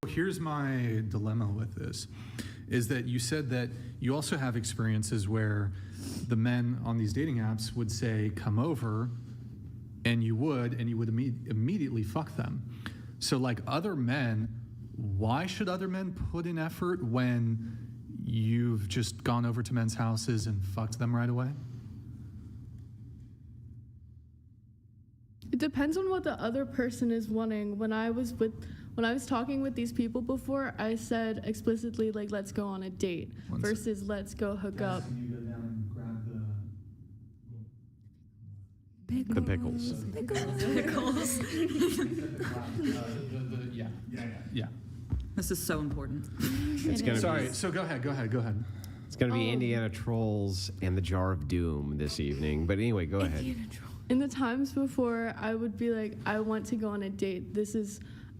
Here's my dilemma with this, is that you said that you also have experiences where the men on these dating apps would say, come over, and you would immediately fuck them. So like other men, why should other men put in effort when you've just gone over to men's houses and fucked them right away? It depends on what the other person is wanting. When I was talking with these people before, I said explicitly, like, let's go on a date versus let's go hook up. Can you go down and grab The pickles. Pickles. Yeah. This is so important. It's gonna Sorry, be, so go ahead. it's going to be Indiana Trolls and the Jar of Doom this evening. But anyway, go ahead. In the times before, I would be like, I want to go on a date.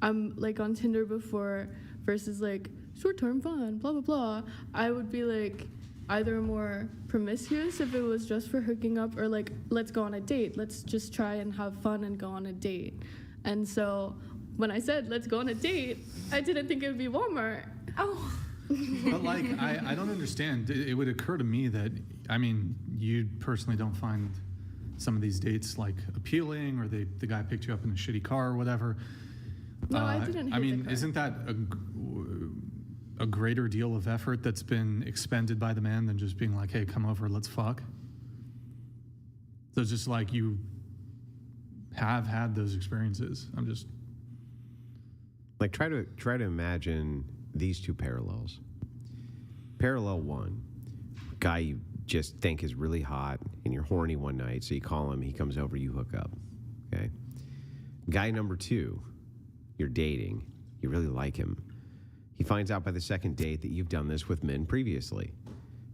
I'm like on Tinder before versus like short-term fun, blah, blah, blah. I would be like either more promiscuous if it was just for hooking up or like, let's go on a date. Let's just try and have fun and go on a date. And so when I said, let's go on a date, I didn't think it would be Walmart. Oh. But like, I don't understand. It would occur to me that, I mean, you personally don't find some of these dates like appealing, or the guy picked you up in a shitty car or whatever. No, I didn't hate I mean, the car. isn't that a greater deal of effort that's been expended by the man than just being like, hey, come over, let's fuck? So it's just like you have had those experiences. I'm just... Like, try to imagine these two parallels. Parallel one, guy you just think is really hot and you're horny one night, so you call him, he comes over, you hook up. Okay. Guy number two, you're dating, you really like him. He finds out by the second date that you've done this with men previously.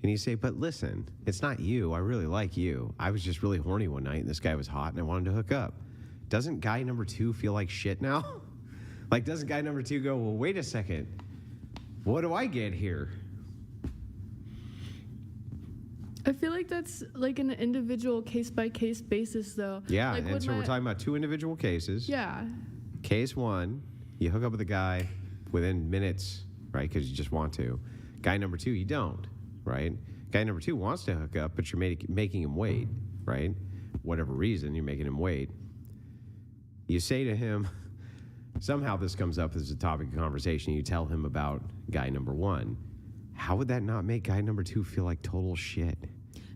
And you say, but listen, it's not you, I really like you. I was just really horny one night and this guy was hot and I wanted to hook up. Doesn't guy number two feel like shit now? Like, doesn't guy number two go, well, wait a second, what do I get here? I feel like that's like an individual case-by-case basis, though. Yeah, like and so we're talking about two individual cases. Yeah. Case one, you hook up with a guy within minutes, right, because you just want to. Guy number two, you don't, right? Guy number two wants to hook up, but you're making him wait, right? Whatever reason, you're making him wait. You say to him, somehow this comes up as a topic of conversation, you tell him about guy number one. How would that not make guy number two feel like total shit?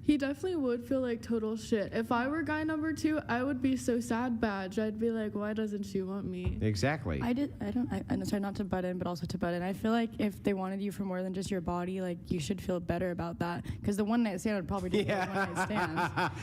He definitely would feel like total shit. If I were guy number two, I would be so sad badge. I'd be like, why doesn't she want me? Exactly. I'm sorry, not to butt in, but also to butt in. I feel like if they wanted you for more than just your body, like, you should feel better about that. Because the one night stand would probably do one night stands.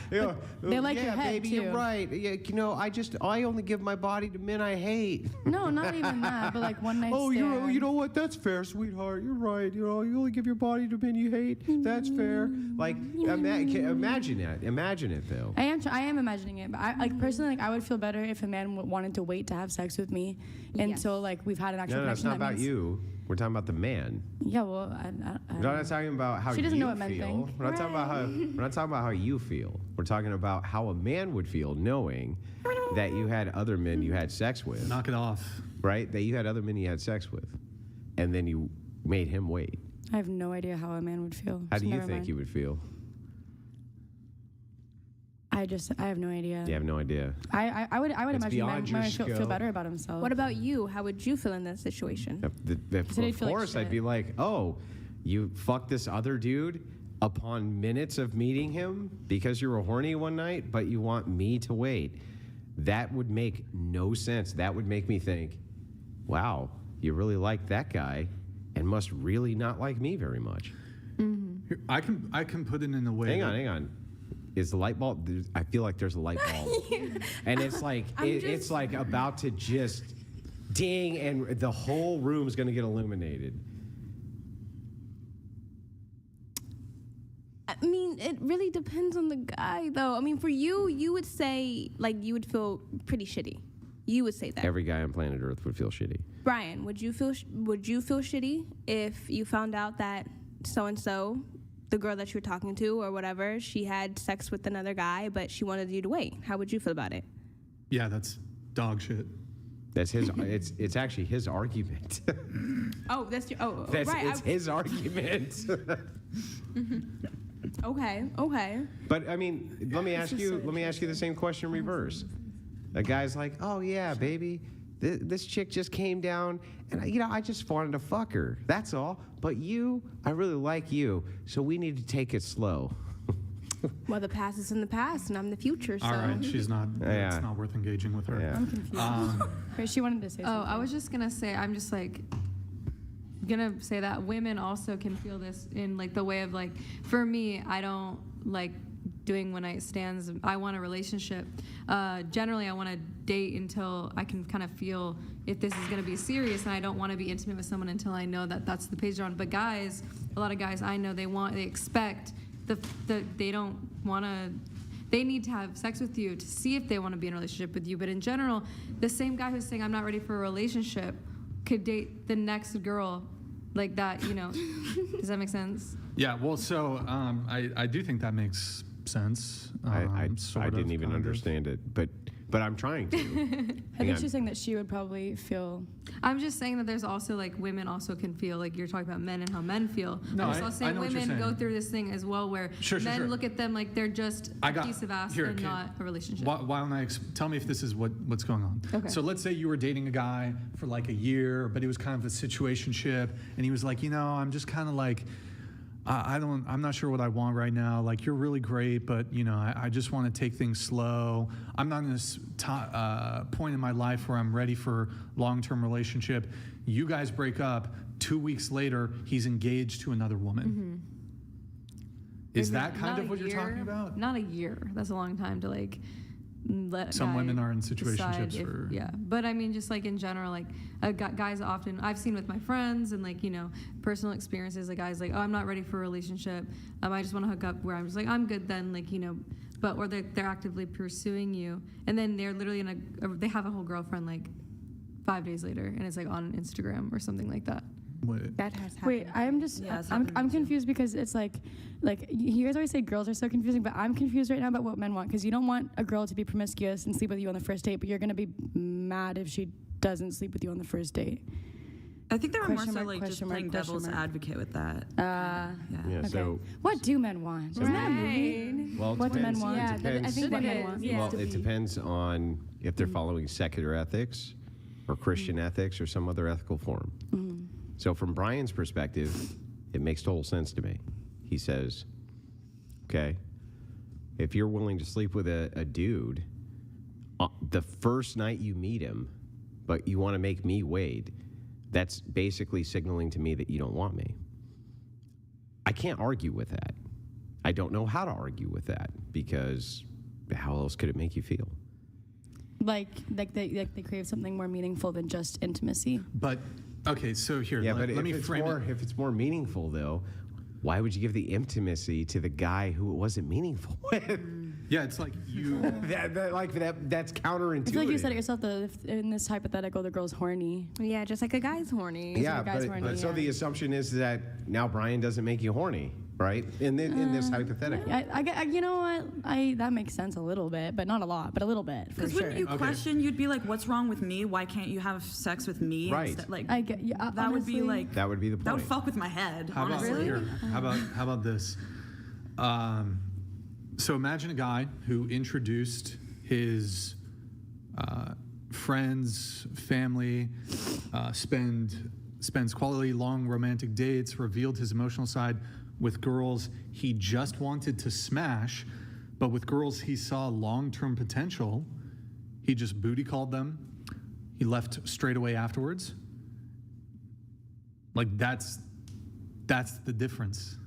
They like your head, baby, too. you're right. Yeah, you know, I only give my body to men I hate. No, not even that, but like one night stand. Oh, you know what? That's fair, sweetheart. You're right. You know, you only give your body to men you hate. That's fair. Like, imagine that. Imagine it, Phil. I am imagining it, but personally, like, I would feel better if a man wanted to wait to have sex with me, and so like we've had an actual No, connection. it's not about you. We're talking about the man. Yeah, well, We're not talking about how She doesn't you know what men feel. think. We're not talking about how you feel. We're talking about how a man would feel knowing that you had other men you had sex with. Knock it off. Right? That you had other men you had sex with, and then you made him wait. I have no idea how a man would feel. How so do you never think mind. he would feel? I have no idea. You have no idea. I would It's imagine beyond your man would feel skill. better about himself. What about you? How would you feel in this situation? Of he'd feel like course, I'd shit. be like, oh, you fucked this other dude upon minutes of meeting him because you were horny one night, but you want me to wait. That would make no sense. That would make me think, wow, you really like that guy and must really not like me very much. Here, I can put it in a way. Hang on. Is the light bulb? I feel like there's a light bulb, and it's like it's like about to just ding, and the whole room's going to get illuminated. I mean, it really depends on the guy, though. I mean, for you, you would say, like, you would feel pretty shitty. You would say that. Every guy on planet Earth would feel shitty. Brian, would you feel shitty if you found out that so-and-so, the girl that you were talking to or whatever, she had sex with another guy, but she wanted you to wait? How would you feel about it? Yeah, that's dog shit. That's his. It's actually his argument. Oh, that's your. Oh, That's right. it's his argument. Okay. But I mean, let me ask you. Let me ask you the same question in reverse. A guy's like, "Oh yeah, baby, this chick just came down, and I just wanted to fuck her. That's all. But I really like you, so we need to take it slow." Well, the past is in the past, and I'm the future. So. All right, she's not. Yeah. It's not worth engaging with her. Yeah. I'm confused. Wait, she wanted to say something. Oh, I was just gonna say, I'm just like gonna say that women also can feel this in like the way of like, for me, I don't like doing one night stands. I want a relationship. Generally, I want to date until I can kind of feel if this is gonna be serious, and I don't want to be intimate with someone until I know that that's the page they're on. But guys, a lot of guys I know, they expect they don't want to. They need to have sex with you to see if they want to be in a relationship with you. But in general, the same guy who's saying I'm not ready for a relationship could date the next girl like that. Does that make sense? Yeah. Well, so I do think that makes sense. I sort of, didn't even kind of. understand it, but I'm trying to. I think she's saying that she would probably feel. I'm just saying that there's also like women also can feel like you're talking about men and how men feel. No, I'm just I also saying know what you're women go saying. through this thing as well where Sure, men look at them like they're just a piece of ass and okay. not a relationship. Why don't I tell me if this is what's going on? Okay. So let's say you were dating a guy for like a year, but it was kind of a situationship, and he was like, I'm just kind of like, I'm not sure what I want right now. Like, you're really great, but I just want to take things slow. I'm not in this point in my life where I'm ready for long-term relationship. You guys break up. 2 weeks later, he's engaged to another woman. Is that kind of what you're talking about? Not a year. That's a long time to like let a Some guy women are in decide situationships if- for- yeah. But I mean, just like in general, like guys often I've seen with my friends and like personal experiences. A guy's like, oh, I'm not ready for a relationship. I just want to hook up. Where I'm just like, I'm good then. Like but or they're actively pursuing you, and then they're literally they have a whole girlfriend like 5 days later, and it's like on Instagram or something like that. Wait. That has happened. Wait, I'm just. Yeah, it's I'm happened to me too. confused because it's like you guys always say girls are so confusing, but I'm confused right now about what men want because you don't want a girl to be promiscuous and sleep with you on the first date, but you're gonna be mad if she doesn't sleep with you on the first date. I think they were more Question so mark, like just question mark, playing question devil's mark. advocate with that. Yeah. Okay. So What do men want? Isn't that a movie? well, it What do men depends. want? Yeah, It depends. I think What that men is. want. Yeah. Well, it depends on if they're following secular ethics or Christian ethics or some other ethical form. So from Brian's perspective, it makes total sense to me. He says, okay, if you're willing to sleep with a dude the first night you meet him, but you want to make me wait, that's basically signaling to me that you don't want me. I can't argue with that. I don't know how to argue with that because how else could it make you feel? Like they crave something more meaningful than just intimacy. But okay, so here, Yeah, let but me frame it. if it's more meaningful though, why would you give the intimacy to the guy who it wasn't meaningful with? Yeah, it's like you. That's counterintuitive. I feel like you said it yourself. Though, if in this hypothetical, the girl's horny. Yeah, just like a guy's horny. Yeah, the guy's but, horny, so yeah. the assumption is that now Brian doesn't make you horny, right? In this hypothetical. You know what? That makes sense a little bit, but not a lot, but a little bit for Because sure. wouldn't you Okay. question? You'd be like, "What's wrong with me? Why can't you have sex with me?" Right. Instead? Like I get, yeah, that would be honestly, like That would be the that would point. fuck with my head. How about honestly. here? How about this? So imagine a guy who introduced his friends, family, spends quality long romantic dates, revealed his emotional side with girls he just wanted to smash, but with girls he saw long-term potential. He just booty called them. He left straight away afterwards. Like that's the difference.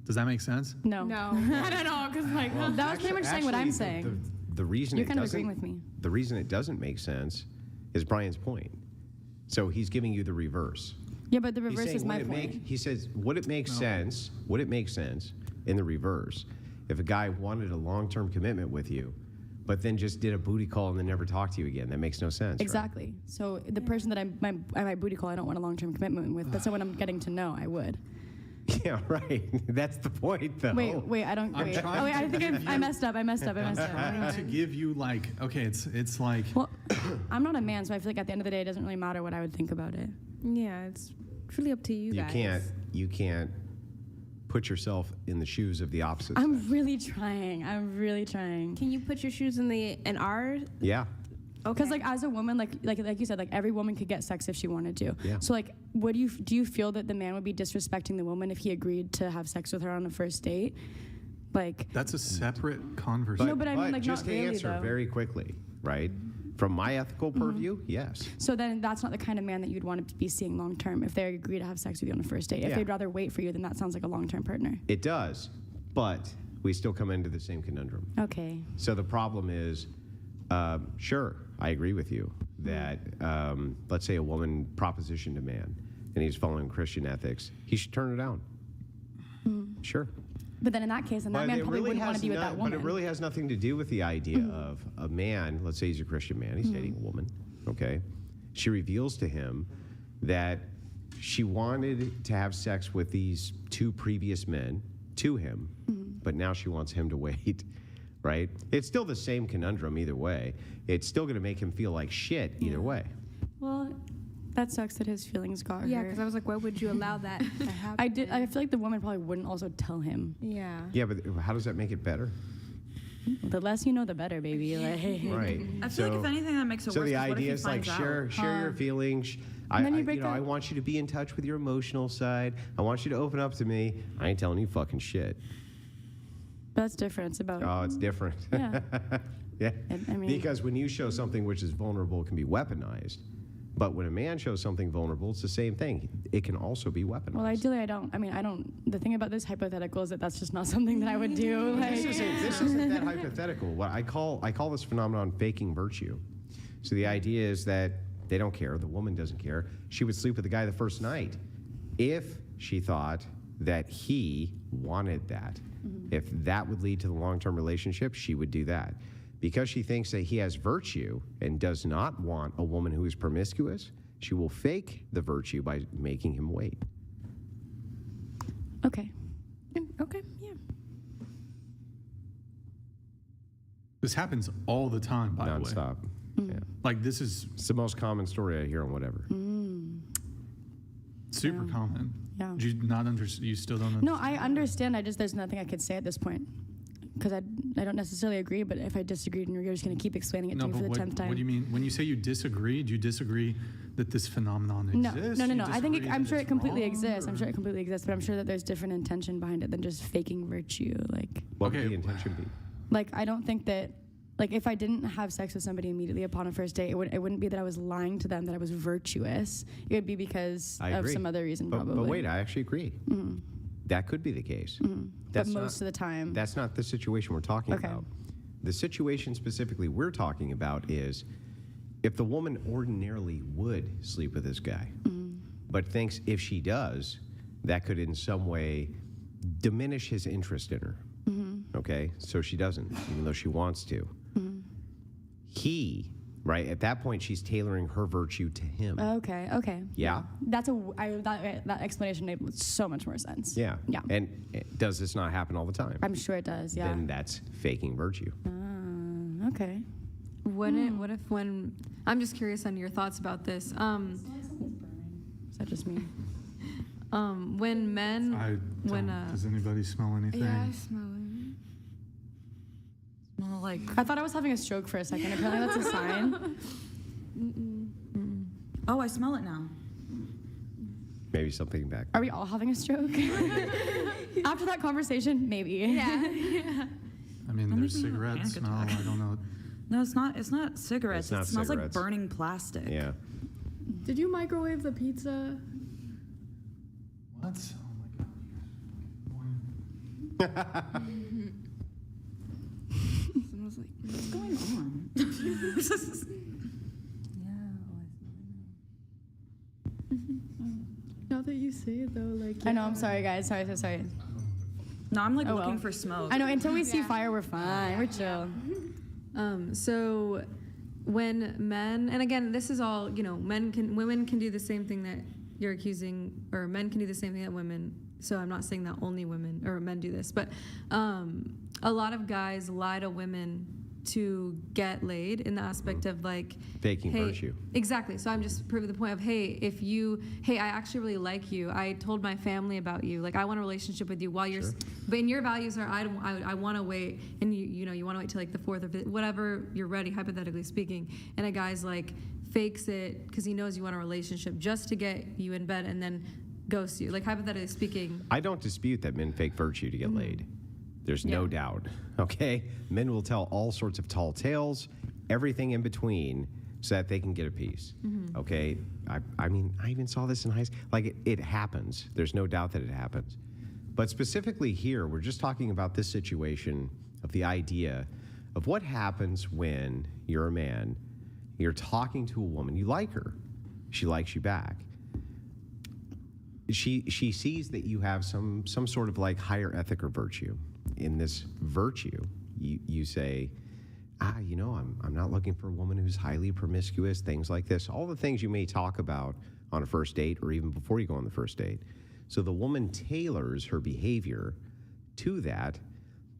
Does that make sense? No. No, not at all. Because like, That was pretty much saying what I'm saying. The reason You're it kind of doesn't- agreeing with me. The reason it doesn't make sense is Brian's point. So he's giving you the reverse. Yeah, but the He's reverse saying, is my would it point. make- he says, would it make sense? Would it make sense in the reverse if a guy wanted a long-term commitment with you, but then just did a booty call and then never talked to you again? That makes no sense. right? Exactly. So the person that I might booty call, I don't want a long-term commitment with, but someone I'm getting to know, I would. Yeah, right. That's the point, though. Wait, I don't. I'm Wait. trying Oh, wait, I to think give I you- messed up. I messed up. Trying to give you like, okay, it's like, Well, I'm not a man, so I feel like at the end of the day, it doesn't really matter what I would think about it. Yeah, it's really up to you, You guys. can't put yourself in the shoes of the opposite sex. I'm really trying. Can you put your shoes in our? Yeah. Okay. Because like as a woman, like you said, like every woman could get sex if she wanted to. Yeah. So like, do you feel that the man would be disrespecting the woman if he agreed to have sex with her on a first date? Like, that's a separate conversation. No, but I mean, like, just not to really, answer though. very quickly, right? From my ethical purview, yes. so then that's not the kind of man that you'd want to be seeing long term if they agree to have sex with you on a first date. If Yeah. they'd rather wait for you, then that sounds like a long term partner. It does, but we still come into the same conundrum. Okay. So the problem is, sure, I agree with you that let's say a woman propositioned a man and he's following Christian ethics, he should turn her down. Sure. But then in that case, then that man probably wouldn't want to be with that woman. But it really has nothing to do with the idea of a man, let's say he's a Christian man, he's dating a woman, okay? She reveals to him that she wanted to have sex with these 2 previous men to him, but now she wants him to wait, right? It's still the same conundrum either way. It's still going to make him feel like shit either way. Well, that sucks that his feelings got Yeah, hurt. because I was like, why would you allow that to happen? I feel like the woman probably wouldn't also tell him. Yeah. Yeah, but how does that make it better? The less you know, the better, baby. Like, Right. I feel like if anything, that makes it So worse. the 'cause what if idea he is like finds out? share your feelings. And then you break I up. want you to be in touch with your emotional side. I want you to open up to me. I ain't telling you fucking shit. That's different. It's about. Oh, it's different. Yeah. Yeah. I mean- Because when you show something which is vulnerable, it can be weaponized. But when a man shows something vulnerable, it's the same thing. It can also be weaponized. Well, ideally, I don't. The thing about this hypothetical is that that's just not something that I would do. Like, This isn't that hypothetical. What I call this phenomenon faking virtue. So the idea is that they don't care. The woman doesn't care. She would sleep with the guy the first night if she thought that he wanted that. If that would lead to the long-term relationship, she would do that. Because she thinks that he has virtue and does not want a woman who is promiscuous, she will fake the virtue by making him wait. okay. Okay. Yeah. This happens all the time, by the way. Nonstop. Yeah. Like this is It's the most common story I hear on whatever. super common. Yeah. Do you not understand? You still don't understand? No, I understand. There's nothing I could say at this point because I don't necessarily agree. But if I disagreed and you're just going to keep explaining it No, to me for but the 10th time. what do you mean? When you say you disagree, do you disagree that this phenomenon No, exists? no. You I think disagree I'm that sure it's it completely wrong, exists. or- I'm sure it completely exists, but I'm sure that there's different intention behind it than just faking virtue. What Okay. would the intention be? Like I don't think that. Like if I didn't have sex with somebody immediately upon a first date, it wouldn't be that I was lying to them that I was virtuous. It would be because I of agree. some other reason, But probably. wait, I actually agree. That could be the case. But That's most of the time, That's not the situation we're talking Okay. about. The situation specifically we're talking about is if the woman ordinarily would sleep with this guy, but thinks if she does, that could in some way diminish his interest in her. Okay? So she doesn't, even though she wants to. He, right, at that point, she's tailoring her virtue to him. okay. Yeah? That explanation made so much more sense. Yeah. Yeah. And does this not happen all the time? I'm sure it does. Yeah. Then that's faking virtue. Okay. What if when I'm just curious on your thoughts about this. Is that just me? When men Does anybody smell anything? Yeah, I smell it. Well, like, I thought I was having a stroke for a second. Apparently that's a sign. oh, I smell it now. Maybe something back. Are we all having a stroke? After that conversation, maybe. Yeah. I mean, I'm there's making a cigarette panic smell. attack. I don't know. No, it's not. It's not cigarettes. It's not it smells cigarettes. like burning plastic. Yeah. Did you microwave the pizza? What? Oh my god. Smells like. What's going on? Now that you say it, though, like. I know. I'm sorry, guys. Sorry. No, I'm like Oh, looking well. for smoke. I know. Until we see fire, we're fine. We're chill. So when men, and again, this is all, women can do the same thing that you're accusing, or men can do the same thing that women so I'm not saying that only women or men do this, but a lot of guys lie to women to get laid in the aspect of like Faking hey, virtue. Exactly. So I'm just proving the point of hey, I actually really like you. I told my family about you. Like I want a relationship with you while you're, but in your values are I want to wait, and you want to wait till like the 4th or 5th, whatever you're ready, hypothetically speaking. And a guy's like fakes it because he knows you want a relationship just to get you in bed and then ghosts you. Like hypothetically speaking. I don't dispute that men fake virtue to get laid. There's no doubt. Okay? Men will tell all sorts of tall tales, everything in between, so that they can get a piece. Okay? I mean, I even saw this in high school. Like, it happens. There's no doubt that it happens. But specifically here, we're just talking about this situation of the idea of what happens when you're a man, you're talking to a woman, you like her, she likes you back. She sees that you have some sort of like higher ethic or virtue. In this virtue, you say, I'm not looking for a woman who's highly promiscuous, things like this. All the things you may talk about on a first date or even before you go on the first date. So the woman tailors her behavior to that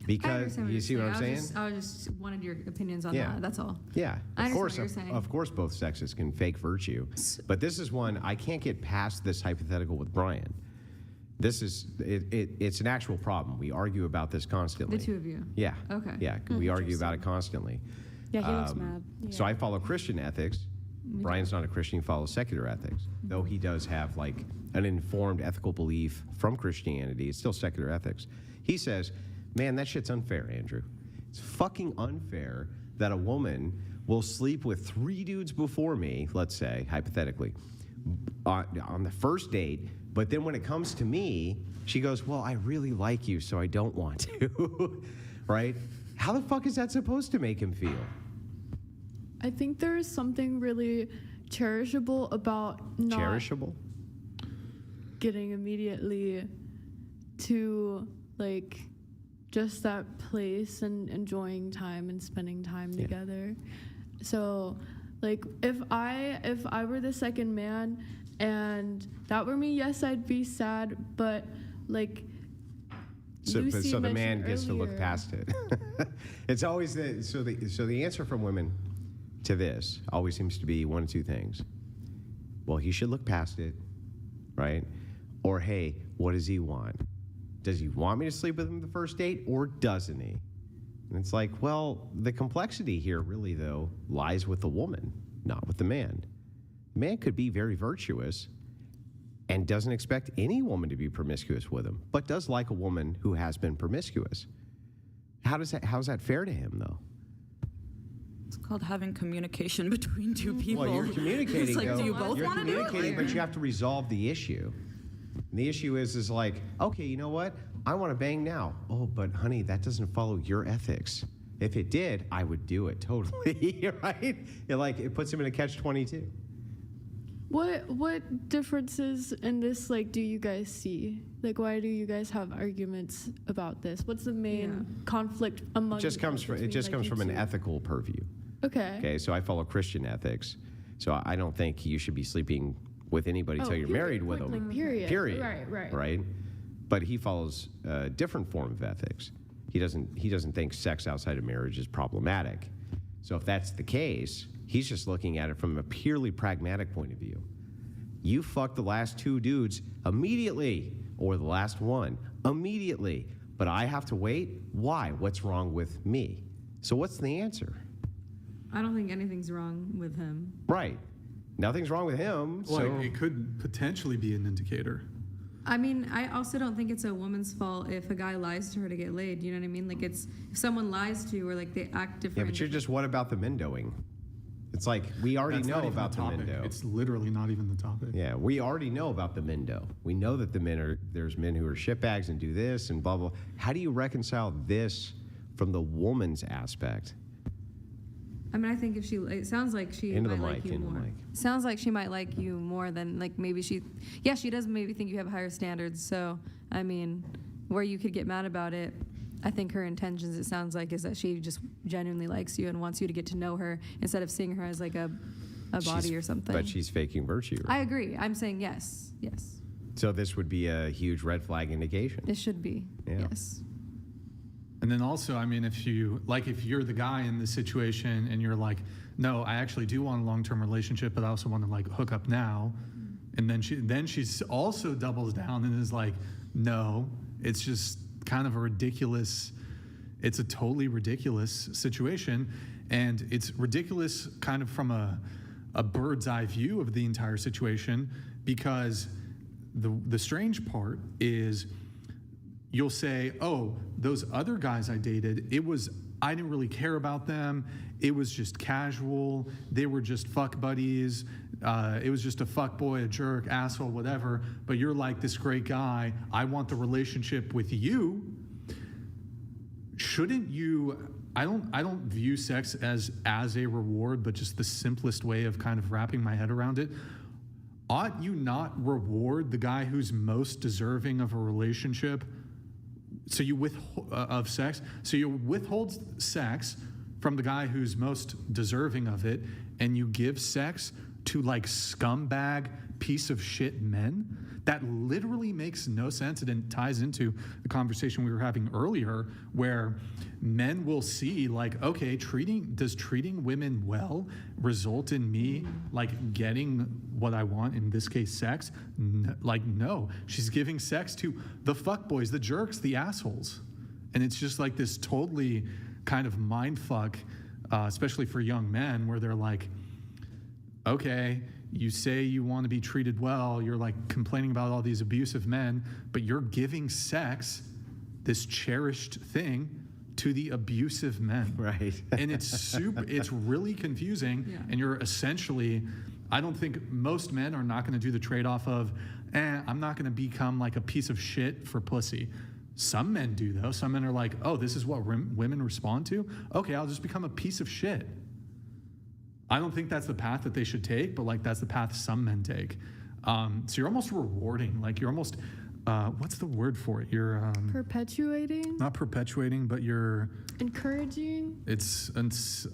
because you see what I'm saying? I just wanted your opinions on Yeah. that. That's all. Yeah, I of course. understand what you're saying. Of course, both sexes can fake virtue, but this is one I can't get past. This hypothetical with Brian. This is it's an actual problem. We argue about this constantly. The two of you. Yeah. Okay. Yeah, we argue about it constantly. Yeah, he looks mad. So I follow Christian ethics. Brian's not a Christian; he follows secular ethics. Though he does have like an informed ethical belief from Christianity, it's still secular ethics. He says, "Man, that shit's unfair, Andrew. It's fucking unfair that a woman will sleep with 3 dudes before me, let's say hypothetically, on the first date." But then when it comes to me, she goes, well, I really like you, so I don't want to, right? How the fuck is that supposed to make him feel? I think there is something really cherishable about not Cherishable? getting immediately to like just that place and enjoying time and spending time together. So like if I were the second man and that were me, yes, I'd be sad, but like So Lucy the man mentioned gets to look earlier- past it. It's always the answer from women to this always seems to be one of two things. Well, he should look past it, right? Or hey, what does he want? Does he want me to sleep with him the first date or doesn't he? And it's like, well, the complexity here really though lies with the woman, not with the man. The man could be very virtuous and doesn't expect any woman to be promiscuous with him, but does like a woman who has been promiscuous. How's that fair to him, though? It's called having communication between two people. Well, you're communicating, It's like, though. do you both You're want to do it? communicating, but you have to resolve the issue. And the issue is like, okay, you know what? I want to bang now. Oh, but honey, that doesn't follow your ethics. If it did, I would do it totally, right? It puts him in a catch-22. What differences in this like do you guys see? Like why do you guys have arguments about this? What's the main conflict among It just comes from an ethical purview. Okay. Okay, so I follow Christian ethics, so I don't think you should be sleeping with anybody until you're period. married with them. Like, period. Period. Right. Right. But he follows a different form of ethics. He doesn't think sex outside of marriage is problematic. So if that's the case, he's just looking at it from a purely pragmatic point of view. You fuck the last 2 dudes immediately, or the last one immediately, but I have to wait? Why? What's wrong with me? So what's the answer? I don't think anything's wrong with him. Right. Nothing's wrong with him. Well, So it could potentially be an indicator. I mean, I also don't think it's a woman's fault if a guy lies to her to get laid. You know what I mean? Like, if someone lies to you or like they act different. yeah, but you're just, what about the Mendoing? It's like, we already That's know not even about the topic. Mendo. It's literally not even the topic. Yeah, we already know about the Mendo. We know that there's men who are shitbags and do this and blah, blah. How do you reconcile this from the woman's aspect? I mean, I think if it sounds like she Into the might like mic, you into the more. mic. Sounds like she might like you more than like maybe she does maybe think you have higher standards. So, I mean, where you could get mad about it, I think her intentions, it sounds like, is that she just genuinely likes you and wants you to get to know her instead of seeing her as like a body or something. But she's faking virtue. I agree. I'm saying yes. So this would be a huge red flag indication. It should be. Yeah. Yes. And then also, I mean, if you're the guy in this situation and you're like, no, I actually do want a long-term relationship, but I also want to like hook up now. And then she's also doubles down and is like, no, it's just kind of it's a totally ridiculous situation. And it's ridiculous kind of from a bird's eye view of the entire situation, because the strange part is you'll say, oh, those other guys I dated, I didn't really care about them. It was just casual. They were just fuck buddies. It was just a fuck boy, a jerk, asshole, whatever. But you're like this great guy. I want the relationship with you. Shouldn't you? I don't view sex as a reward, but just the simplest way of kind of wrapping my head around it. Ought you not reward the guy who's most deserving of a relationship? So you of sex. So you withhold sex from the guy who's most deserving of it, and you give sex to like scumbag piece of shit men? That literally makes no sense. And it ties into the conversation we were having earlier, where men will see like, okay, does treating women well result in me like getting what I want, in this case sex? No, she's giving sex to the fuckboys, the jerks, the assholes. And it's just like this totally kind of mind fuck, especially for young men, where they're like, okay, you say you want to be treated well, you're like complaining about all these abusive men, but you're giving sex, this cherished thing, to the abusive men. Right. And it's really confusing. Yeah. And you're essentially, I don't think most men are not going to do the trade-off of, I'm not going to become like a piece of shit for pussy. Some men do, though. Some men are like, oh, this is what women respond to? Okay, I'll just become a piece of shit. I don't think that's the path that they should take, but like that's the path some men take. So you're almost rewarding, like you're almost, what's the word for it? You're Perpetuating, not perpetuating, but you're encouraging. it's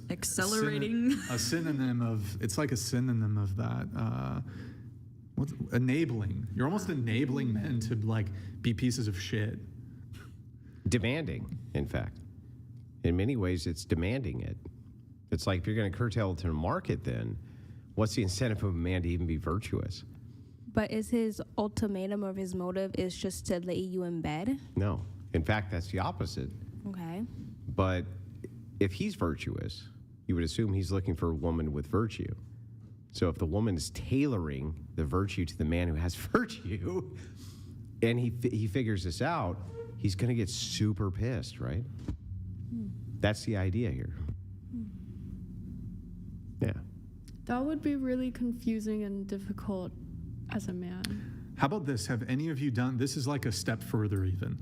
Accelerating. a synonym of, it's like a synonym of that. What's enabling? You're almost enabling men to like be pieces of shit. Demanding, in fact. In many ways, it's demanding it. It's like if you're going to curtail it to the market, then what's the incentive of a man to even be virtuous? But is his ultimatum or his motive is just to lay you in bed? No. In fact, that's the opposite. Okay. But if he's virtuous, you would assume he's looking for a woman with virtue. So if the woman is tailoring the virtue to the man who has virtue, and he figures this out, he's going to get super pissed, right? That's the idea here. Yeah. That would be really confusing and difficult as a man. How about this? Have any of you done, this is like a step further even.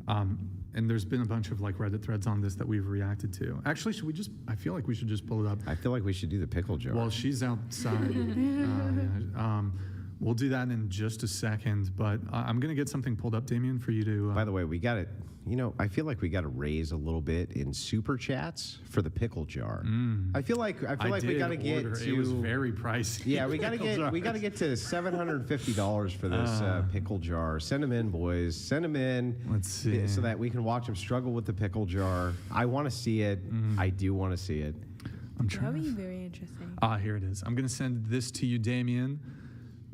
And there's been a bunch of like Reddit threads on this that we've reacted to. Actually, I feel like we should just pull it up. I feel like we should do the pickle jar. Well, she's outside. We'll do that in just a second, but I'm going to get something pulled up, Damien, for you to... By the way, we got it. You know, I feel like we got to raise a little bit in super chats for the pickle jar. I feel like we got to get to. It was very pricey. Yeah, we got to get to $750 for this pickle jar. Send them in, boys. Send them in. Let's see. So that we can watch them struggle with the pickle jar. I want to see it. I do want to see it. I'm That trying. would be very interesting. Here it is. I'm going to send this to you, Damien.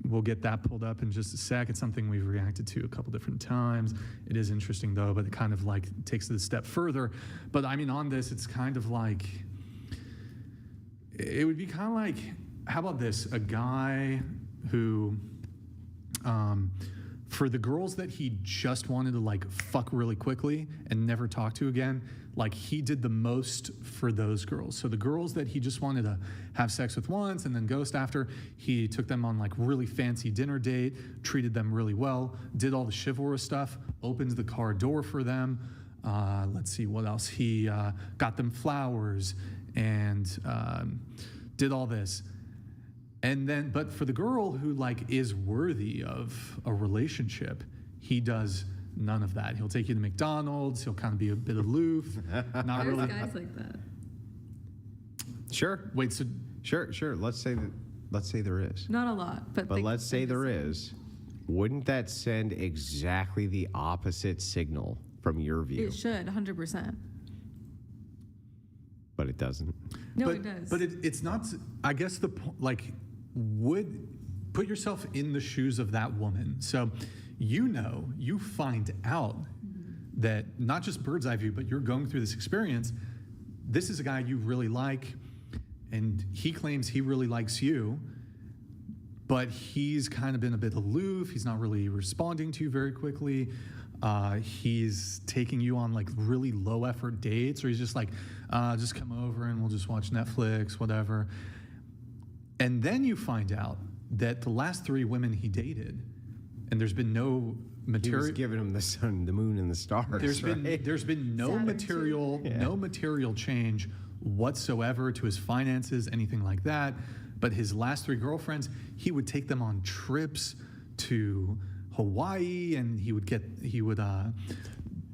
We'll get that pulled up in just a sec. It's something we've reacted to a couple different times. It is interesting, though, but it kind of like takes it a step further. But I mean, on this, it's kind of like, it would be kind of like, how about this? A guy who, for the girls that he just wanted to like fuck really quickly and never talk to again, like he did the most for those girls. So the girls that he just wanted to have sex with once and then ghost after, he took them on like really fancy dinner date, treated them really well, did all the chivalrous stuff, opens the car door for them. Let's see what else. He got them flowers and did all this. And then, but for the girl who like is worthy of a relationship, he does none of that. He'll take you to McDonald's. He'll kind of be a bit aloof. Not There's really. guys like that. Sure. Wait, so Sure. Let's say there is. Not a lot, but But let's say there is. wouldn't that send exactly the opposite signal from your view? It should, 100%. But it doesn't. No, but, it does. But it's not, I guess like, would put yourself in the shoes of that woman. So, you find out that not just bird's eye view, but you're going through this experience. This is a guy you really like, and he claims he really likes you, but he's kind of been a bit aloof. He's not really responding to you very quickly. He's taking you on like really low effort dates, or he's just like, just come over and we'll just watch Netflix, whatever. And then you find out that the last 3 women he dated, and there's been no He material. was giving him the sun, the moon, and the stars. There's right? been no Saturn material, Yeah. no material change whatsoever to his finances, anything like that. But his last 3 girlfriends, he would take them on trips to Hawaii, and he would.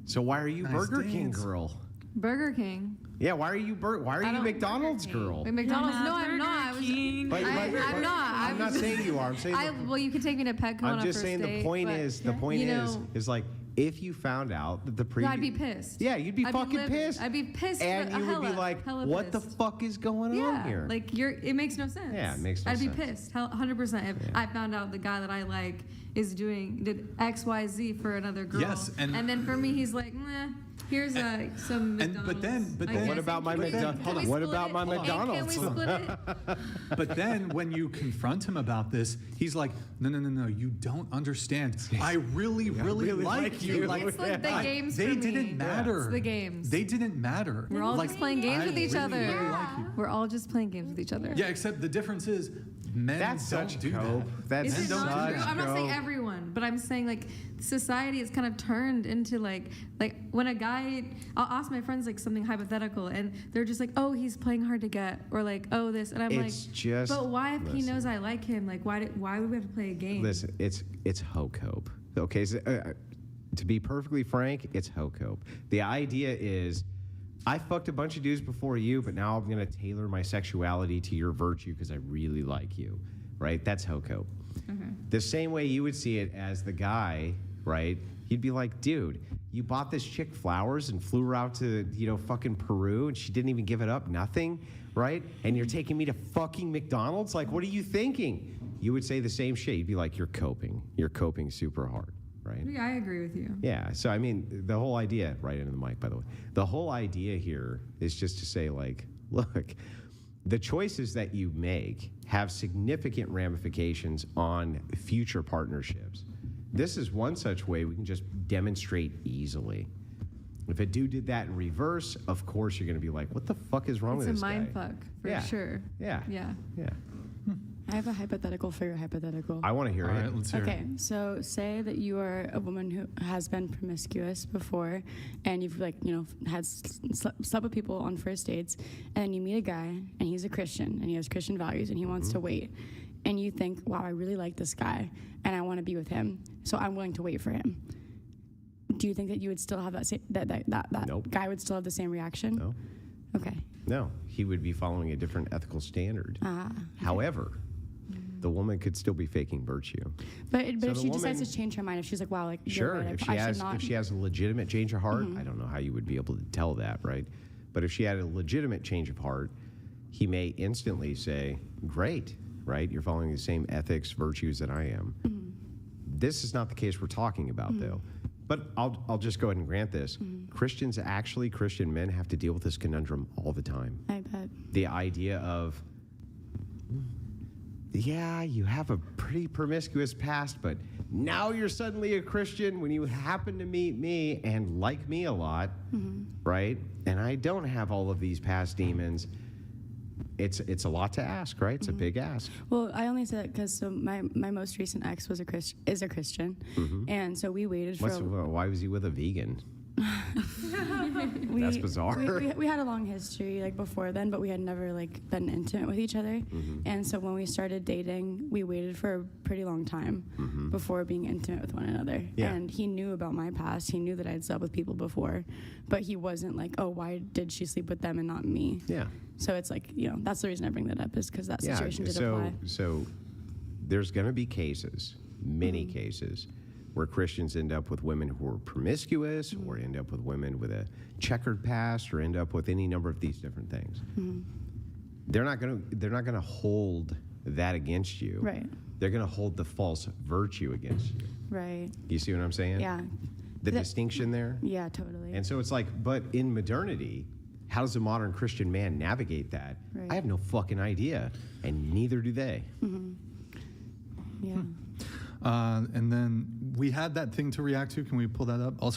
So why are you Nice Burger King dance. girl? Burger King. Yeah, why are you I don't- McDonald's girl? Wait, McDonald's? No, I'm not. I was, I'm not. I'm not saying you are. I'm saying well, you could take me to Petco on I'm a just first saying date, the point but, is you know, is like if you found out that the no, previous I'd be pissed. Yeah, you'd be I'd fucking livid. pissed. I'd be pissed. And you would be hella, like, hella what the pissed. fuck is going on Yeah, here? like it makes no sense. Yeah, it makes no I'd sense. be pissed, 100%. If I found out the guy that I like did X, Y, Z for another girl. Yes, and- then for me, he's like, nah, here's some and- McDonald's. but then- I what guess. about my Can we- McDonald's? can we What split about it? my And McDonald's? Can we split it? But then when you confront him about this, he's like, no, you don't understand. I really like you. It's like the games They for me. didn't matter. It's the games. They didn't matter. We're all Like, just playing games I with each really, other. really like you. We're all just playing games with each other. Yeah, except the difference is men That's don't such do cope. that. That's Is it don't not do true? that. I'm not saying cope. everyone, but I'm saying like society is kind of turned into like when a guy, I'll ask my friends like something hypothetical, and they're just like, oh, he's playing hard to get, or like, oh, this, and I'm It's like, just- but why if he listen. knows I like him, like why would we have to play a game? Listen, it's hope. Okay, so, to be perfectly frank, it's hope. The idea is, I fucked a bunch of dudes before you, but now I'm gonna tailor my sexuality to your virtue because I really like you, right? That's hope. The same way you would see it as the guy, right? He'd be like, dude, you bought this chick flowers and flew her out to, fucking Peru, and she didn't even give it up, nothing, right? And you're taking me to fucking McDonald's? Like, what are you thinking? You would say the same shit. You'd be like, you're coping super hard, right? Yeah, I agree with you. Yeah, so I mean, the whole idea, right into the mic, by the way, the whole idea here is just to say, like, look, the choices that you make have significant ramifications on future partnerships. This is one such way we can just demonstrate easily. If a dude did that in reverse, of course you're going to be like, what the fuck is wrong It's with a this mind guy? fuck for Yeah. sure. Yeah. Yeah. Yeah. I have a hypothetical for your hypothetical. I want to hear All it. right, let's hear Okay, it. so say that you are a woman who has been promiscuous before, and you've slept with people on first dates, and you meet a guy, and he's a Christian, and he has Christian values, and he wants to wait, and you think, wow, I really like this guy, and I want to be with him, so I'm willing to wait for him. Do you think that you would still have that Nope. guy would still have the same reaction? No. Okay. No, he would be following a different ethical standard. Ah. However, the woman could still be faking virtue. But So if the she decides woman- to change her mind, if she's like, wow, like you're Sure, right, if she I should has not. if she has a legitimate change of heart, I don't know how you would be able to tell that, right? But if she had a legitimate change of heart, he may instantly say, "Great, right? You're following the same ethics, virtues that I am." This is not the case we're talking about, though. But I'll just go ahead and grant this: Christian men have to deal with this conundrum all the time. I bet. The idea of, yeah, you have a pretty promiscuous past, but now you're suddenly a Christian when you happen to meet me and like me a lot, right? And I don't have all of these past demons. It's a lot to ask, right? It's a big ask. Well, I only say that because my most recent ex is a Christian, and so we waited for. Why was he with a vegan? That's bizarre. We had a long history like before then, but we had never like been intimate with each other. And so when we started dating, we waited for a pretty long time before being intimate with one another. Yeah. And he knew about my past. He knew that I'd slept with people before, but he wasn't like, oh, why did she sleep with them and not me? Yeah. So it's like, that's the reason I bring that up is because that situation did so, apply. So there's going to be cases many cases, where Christians end up with women who are promiscuous, or end up with women with a checkered past, or end up with any number of these different things. They're not gonna hold that against you. Right. They're gonna hold the false virtue against you. Right. You see what I'm saying? Yeah. The That- distinction there. Yeah, totally. And so it's like, but in modernity, how does a modern Christian man navigate that? Right. I have no fucking idea, and neither do they. Yeah. And then we had that thing to react to. Can we pull that up? Also,